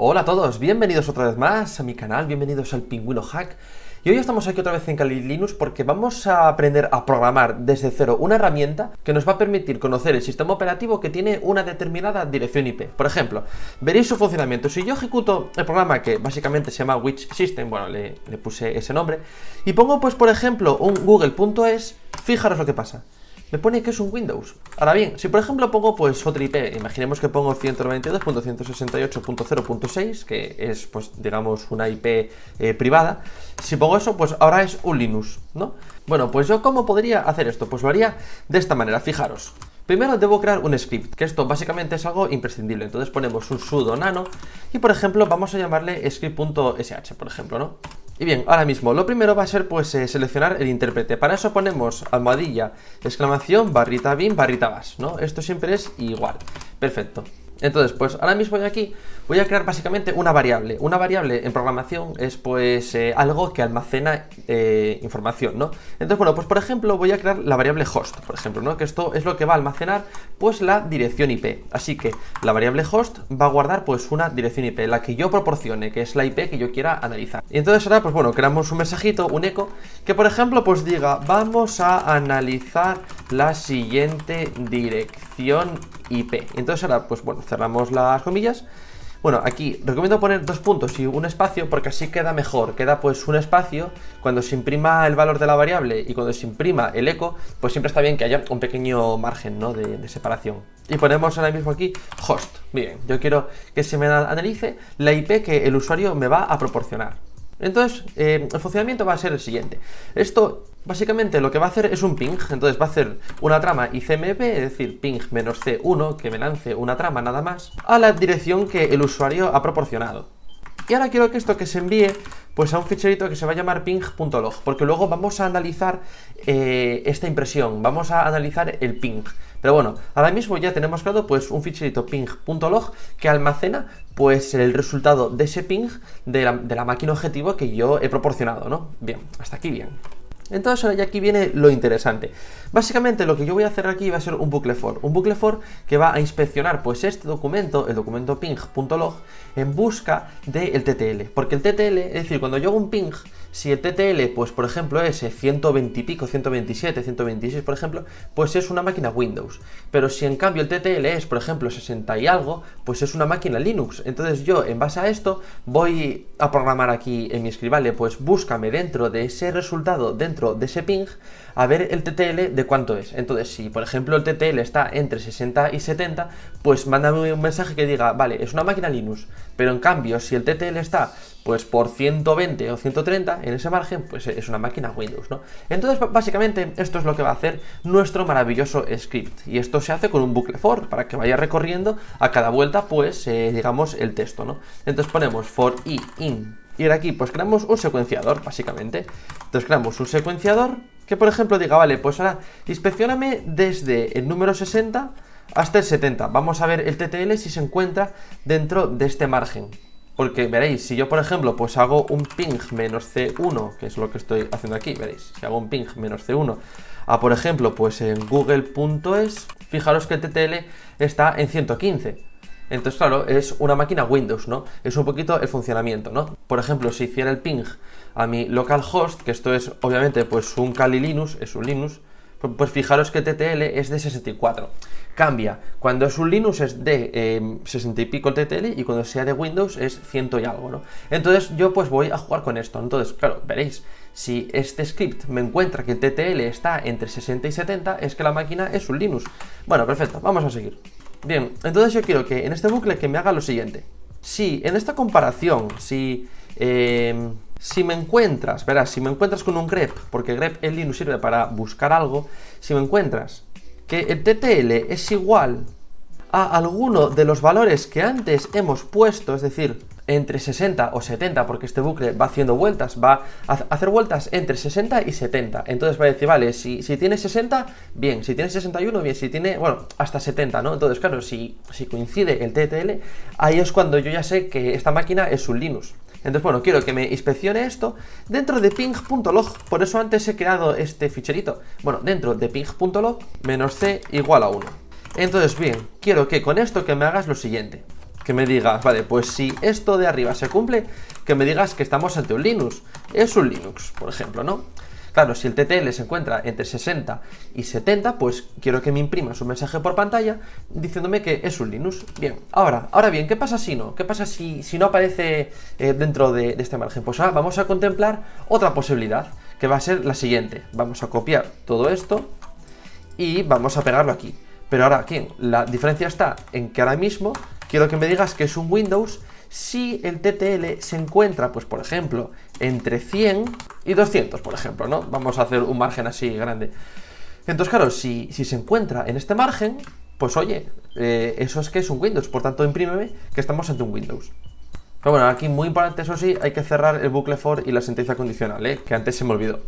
Hola a todos, bienvenidos otra vez más a mi canal, bienvenidos al Pingüino Hack. Y hoy estamos aquí otra vez en Kali Linux porque vamos a aprender a programar desde cero una herramienta que nos va a permitir conocer el sistema operativo que tiene una determinada dirección IP. Por ejemplo, veréis su funcionamiento. Si yo ejecuto el programa que básicamente se llama Which System, bueno, le puse ese nombre, y pongo pues por ejemplo un google.es, fijaros lo que pasa. Me pone que es un Windows. Ahora bien, si por ejemplo pongo pues otra IP, imaginemos que pongo 192.168.0.6, que es pues digamos una IP privada. Si pongo eso, pues ahora es un Linux, ¿no? Bueno, pues yo ¿cómo podría hacer esto? Pues lo haría de esta manera, fijaros. Primero debo crear un script, que esto básicamente es algo imprescindible. Entonces ponemos un sudo nano y por ejemplo vamos a llamarle script.sh, por ejemplo, ¿no? Y bien, ahora mismo lo primero va a ser pues seleccionar el intérprete. Para eso ponemos almohadilla, exclamación, barrita bin, barrita bash, ¿no? Esto siempre es igual. Perfecto. Entonces, pues ahora mismo yo aquí voy a crear básicamente una variable. Una variable en programación es pues algo que almacena información, ¿no? Entonces, bueno, pues por ejemplo voy a crear la variable host, por ejemplo, ¿no? Que esto es lo que va a almacenar pues la dirección IP. Así que la variable host va a guardar pues una dirección IP, la que yo proporcione, que es la IP que yo quiera analizar. Y entonces ahora, pues bueno, creamos un mensajito, un eco, que por ejemplo pues diga, vamos a analizar la siguiente dirección IP. Entonces ahora, pues bueno, cerramos las comillas. Bueno, aquí recomiendo poner dos puntos y un espacio porque así queda mejor. Queda pues un espacio cuando se imprima el valor de la variable y cuando se imprima el eco, pues siempre está bien que haya un pequeño margen, ¿no? de separación. Y ponemos ahora mismo aquí host. Bien, yo quiero que se me analice la IP que el usuario me va a proporcionar. Entonces, el funcionamiento va a ser el siguiente. Esto, básicamente, lo que va a hacer es un ping. Entonces va a hacer una trama ICMP, es decir, ping -C1, que me lance una trama nada más, a la dirección que el usuario ha proporcionado. Y ahora quiero que esto que se envíe pues a un ficherito que se va a llamar ping.log, porque luego vamos a analizar esta impresión, vamos a analizar el ping. Pero bueno, ahora mismo ya tenemos creado pues un ficherito ping.log que almacena pues el resultado de ese ping de la máquina objetivo que yo he proporcionado, ¿no? Bien, hasta aquí bien. Entonces ahora ya aquí viene lo interesante. Básicamente lo que yo voy a hacer aquí va a ser un bucle for. Un bucle for que va a inspeccionar pues este documento, el documento ping.log, en busca del TTL. Porque el TTL, es decir, cuando yo hago un ping, si el TTL, pues por ejemplo es 120 y pico, 127, 126 por ejemplo, pues es una máquina Windows. Pero si en cambio el TTL es por ejemplo 60 y algo, pues es una máquina Linux. Entonces yo en base a esto voy a programar aquí en mi script, ¿vale? Pues búscame dentro de ese resultado, dentro de ese ping, a ver el TTL de cuánto es. Entonces si por ejemplo el TTL está entre 60 y 70, pues mándame un mensaje que diga, vale, es una máquina Linux. Pero en cambio si el TTL está pues por 120 o 130 en ese margen, pues es una máquina Windows, ¿no? Entonces básicamente esto es lo que va a hacer nuestro maravilloso script, y esto se hace con un bucle for para que vaya recorriendo a cada vuelta pues digamos el texto, ¿no? Entonces ponemos for i in, y ahora aquí pues creamos un secuenciador básicamente. Entonces creamos un secuenciador que por ejemplo diga, vale, pues ahora inspeccioname desde el número 60 hasta el 70, vamos a ver el TTL si se encuentra dentro de este margen. Porque veréis, si yo por ejemplo pues hago un ping -C1, que es lo que estoy haciendo aquí, veréis, si hago un ping -C1 a por ejemplo pues en google.es, fijaros que el TTL está en 115. Entonces claro, es una máquina Windows, ¿no? Es un poquito el funcionamiento, ¿no? Por ejemplo, si hiciera el ping a mi localhost, que esto es obviamente pues un Kali Linux, es un Linux, pues fijaros que el TTL es de 64. Cambia, cuando es un Linux es de 60 y pico el TTL, y cuando sea de Windows es 100 y algo, ¿no? Entonces yo pues voy a jugar con esto. Entonces, claro, veréis, si este script me encuentra que el TTL está entre 60 y 70, es que la máquina es un Linux. Bueno, perfecto, vamos a seguir. Bien, entonces yo quiero que en este bucle que me haga lo siguiente. Si en esta comparación, si me encuentras, verás, si me encuentras con un grep, porque grep en Linux sirve para buscar algo, si me encuentras que el TTL es igual a alguno de los valores que antes hemos puesto, es decir, entre 60 o 70, porque este bucle va haciendo vueltas, va a hacer vueltas entre 60 y 70. Entonces va a decir, vale, si tiene 60, bien, si tiene 61, bien, si tiene, bueno, hasta 70, ¿no? Entonces, claro, si coincide el TTL, ahí es cuando yo ya sé que esta máquina es un Linux. Entonces, bueno, quiero que me inspeccione esto dentro de ping.log. Por eso antes he creado este ficherito. Bueno, dentro de ping.log -c igual a 1. Entonces, bien, quiero que con esto que me hagas lo siguiente. que me digas, vale, pues si esto de arriba se cumple, que me digas que estamos ante un Linux. Es un Linux, por ejemplo, ¿no? Claro, si el TTL se encuentra entre 60 y 70, pues quiero que me imprimas un mensaje por pantalla diciéndome que es un Linux. Bien, ahora bien, ¿qué pasa si no? ¿Qué pasa si no aparece dentro de este margen? Pues ahora vamos a contemplar otra posibilidad, que va a ser la siguiente. Vamos a copiar todo esto y vamos a pegarlo aquí. Pero ahora, ¿quién? La diferencia está en que ahora mismo quiero que me digas que es un Windows si el TTL se encuentra, pues por ejemplo, entre 100 y 200, por ejemplo, ¿no? Vamos a hacer un margen así grande. Entonces, claro, si se encuentra en este margen, pues oye, eso es que es un Windows, por tanto, imprímeme que estamos ante un Windows. Pero bueno, aquí muy importante, eso sí, hay que cerrar el bucle for y la sentencia condicional, que antes se me olvidó.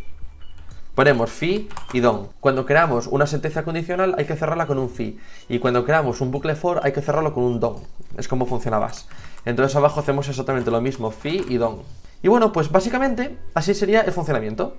Ponemos fi y don. Cuando creamos una sentencia condicional hay que cerrarla con un fi. Y cuando creamos un bucle for hay que cerrarlo con un don. Es como funciona Bash. Entonces abajo hacemos exactamente lo mismo, fi y don. Y bueno, pues básicamente así sería el funcionamiento.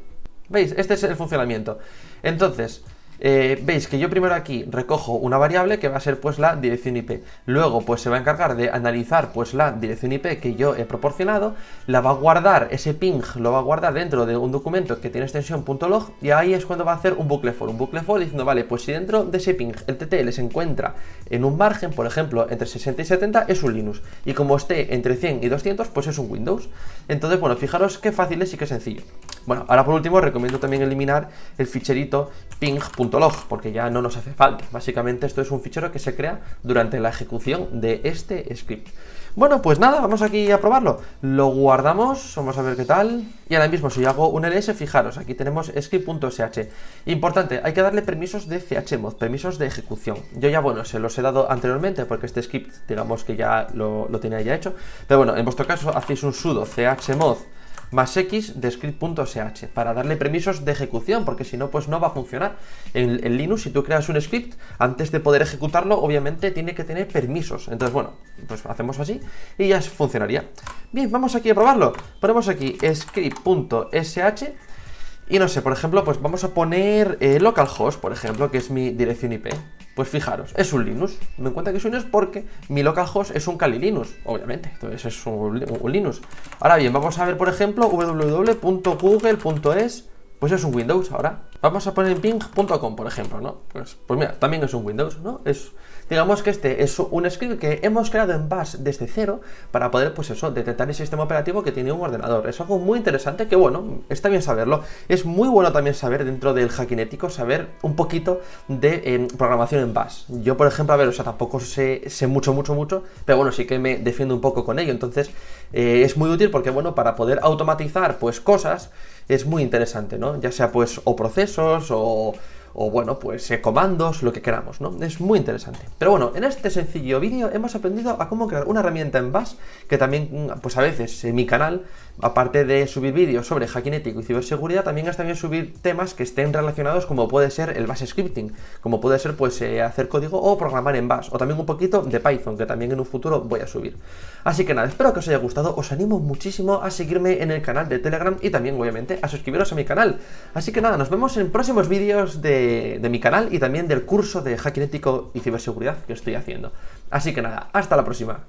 ¿Veis? Este es el funcionamiento. Entonces, veis que yo primero aquí recojo una variable que va a ser pues la dirección IP. Luego pues se va a encargar de analizar pues la dirección IP que yo he proporcionado. La va a guardar, ese ping lo va a guardar dentro de un documento que tiene extensión .log. Y ahí es cuando va a hacer un bucle for. Un bucle for diciendo, vale, pues si dentro de ese ping el TTL se encuentra en un margen, por ejemplo, entre 60 y 70 es un Linux. Y como esté entre 100 y 200 pues es un Windows. Entonces, bueno, fijaros qué fácil es y qué sencillo. Bueno, ahora por último recomiendo también eliminar el ficherito ping.log porque ya no nos hace falta. Básicamente esto es un fichero que se crea durante la ejecución de este script. Bueno, pues nada, vamos aquí a probarlo. Lo guardamos, vamos a ver qué tal. Y ahora mismo si yo hago un ls, fijaros, aquí tenemos script.sh. Importante, hay que darle permisos de chmod, permisos de ejecución. Yo ya, bueno, se los he dado anteriormente porque este script, digamos que ya lo tenía ya hecho. Pero bueno, en vuestro caso hacéis un sudo chmod más x de script.sh para darle permisos de ejecución, porque si no, pues no va a funcionar. En Linux, si tú creas un script, antes de poder ejecutarlo, obviamente tiene que tener permisos. Entonces, bueno, pues hacemos así y ya funcionaría. Bien, vamos aquí a probarlo. Ponemos aquí script.sh y no sé, por ejemplo, pues vamos a poner localhost, por ejemplo, que es mi dirección IP. Pues fijaros, es un Linux. Me doy cuenta que es un Linux porque mi localhost es un Kali Linux, obviamente. Entonces es un Linux. Ahora bien, vamos a ver, por ejemplo, www.google.es. Pues es un Windows ahora. Vamos a poner ping.com, por ejemplo, ¿no? Pues mira, también es un Windows, ¿no? Digamos que este es un script que hemos creado en Bash desde cero para poder, pues eso, detectar el sistema operativo que tiene un ordenador. Es algo muy interesante que, bueno, está bien saberlo. Es muy bueno también saber, dentro del hackinético, saber un poquito de programación en Bash. Yo, por ejemplo, a ver, o sea, tampoco sé mucho, pero bueno, sí que me defiendo un poco con ello. Entonces, es muy útil porque, bueno, para poder automatizar, pues, cosas, es muy interesante, ¿no? Ya sea, pues, o procesos o bueno, pues comandos, lo que queramos, ¿no? Es muy interesante. Pero bueno, en este sencillo vídeo hemos aprendido a cómo crear una herramienta en Bash, que también, pues a veces en mi canal, aparte de subir vídeos sobre hacking ético y ciberseguridad, también está bien subir temas que estén relacionados, como puede ser el Bash scripting, como puede ser pues hacer código o programar en Bash, o también un poquito de Python, que también en un futuro voy a subir. Así que nada, espero que os haya gustado, os animo muchísimo a seguirme en el canal de Telegram y también, obviamente, a suscribiros a mi canal. Así que nada, nos vemos en próximos vídeos de mi canal y también del curso de hacking ético y ciberseguridad que estoy haciendo. Así que nada, hasta la próxima.